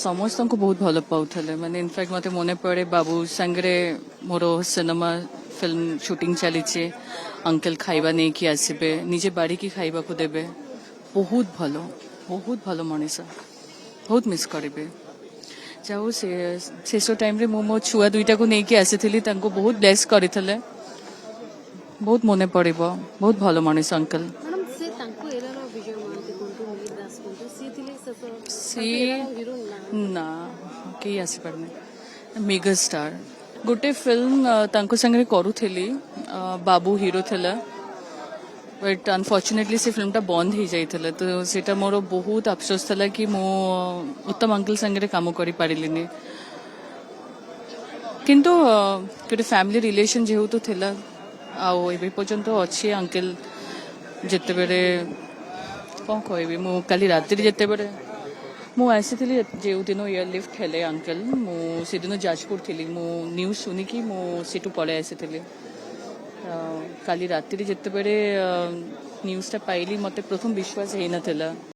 ସମସ୍ତଙ୍କୁ ବହୁତ ଭଲ ପାଉଥିଲେ ମାନେ ଇନଫ୍ୟାକ୍ଟ ମୋତେ ମନେ ପଡ଼େ ବାବୁ ସାଙ୍ଗରେ ମୋର ସିନେମା ଫିଲ୍ମ ସୁଟିଂ ଚାଲିଛି ଅଙ୍କଲ ଖାଇବା ନେଇକି ଆସିବେ ନିଜେ ବାଢ଼ିକି ଖାଇବାକୁ ଦେବେ ବହୁତ ଭଲ ମଣିଷ ବହୁତ ମିସ୍ କରିବେ ଯାଉ ଶେଷ ଟାଇମ୍ରେ ମୁଁ ମୋ ଛୁଆ ଦୁଇଟାକୁ ନେଇକି ଆସିଥିଲି ତାଙ୍କୁ ବହୁତ ବ୍ଲେସ୍ କରିଥିଲେ ବହୁତ ମନେ ପଡ଼ିବ ବହୁତ ଭଲ ମଣିଷ ଅଙ୍କଲ ମ୍ୟାଡ଼ାମ୍ ସେ ତାଙ୍କ ଏରାର ବିଜୟ ମହାନ୍ତି କୁହନ୍ତୁ ମିହିର ଦାସ କୁହନ୍ତୁ ସିଏ ଥିଲେ ସିଏ ହିରୋ ନା କେହି ଆସିପାରୁନି ମେଗା ଷ୍ଟାର ଗୋଟେ ଫିଲ୍ମ ତାଙ୍କ ସାଙ୍ଗରେ କରୁଥିଲି ବାବୁ ହିରୋ ଥିଲା ବଟ୍ ଅନଫର୍ଚୁନେଟଲି ସେ ଫିଲ୍ମଟା ବନ୍ଦ ହେଇଯାଇଥିଲା ତ ସେଇଟା ମୋର ବହୁତ ଅଫସୋସ ଥିଲା କି ମୁଁ ଉତ୍ତମ ଅଙ୍କଲ ସାଙ୍ଗରେ କାମ କରିପାରିଲିନି କିନ୍ତୁ ଗୋଟେ ଫ୍ୟାମିଲି ରିଲେସନ୍ ଯେହେତୁ ଥିଲା ଆଉ ଏବେ ପର୍ଯ୍ୟନ୍ତ ଅଛି ଅଙ୍କଲ ଯେତେବେଳେ କ'ଣ କହିବି ମୁଁ କାଲି ରାତିରେ ଯେତେବେଳେ ମୁଁ ଆସିଥିଲି ଯେଉଁଦିନ ଇୟର ଲିଫ୍ଟ ହେଲେ ଅଙ୍କଲ ମୁଁ ସେଦିନ ଯାଜପୁର ଥିଲି ମୁଁ ନ୍ୟୁଜ୍ ଶୁଣିକି ମୁଁ ସେଠୁ ପଳାଇ ଆସିଥିଲି କାଲି ରାତିରେ ଯେତେବେଳେ ନ୍ୟୁଜ୍ଟା ପାଇଲି ମୋତେ ପ୍ରଥମ ବିଶ୍ୱାସ ହେଇନଥିଲା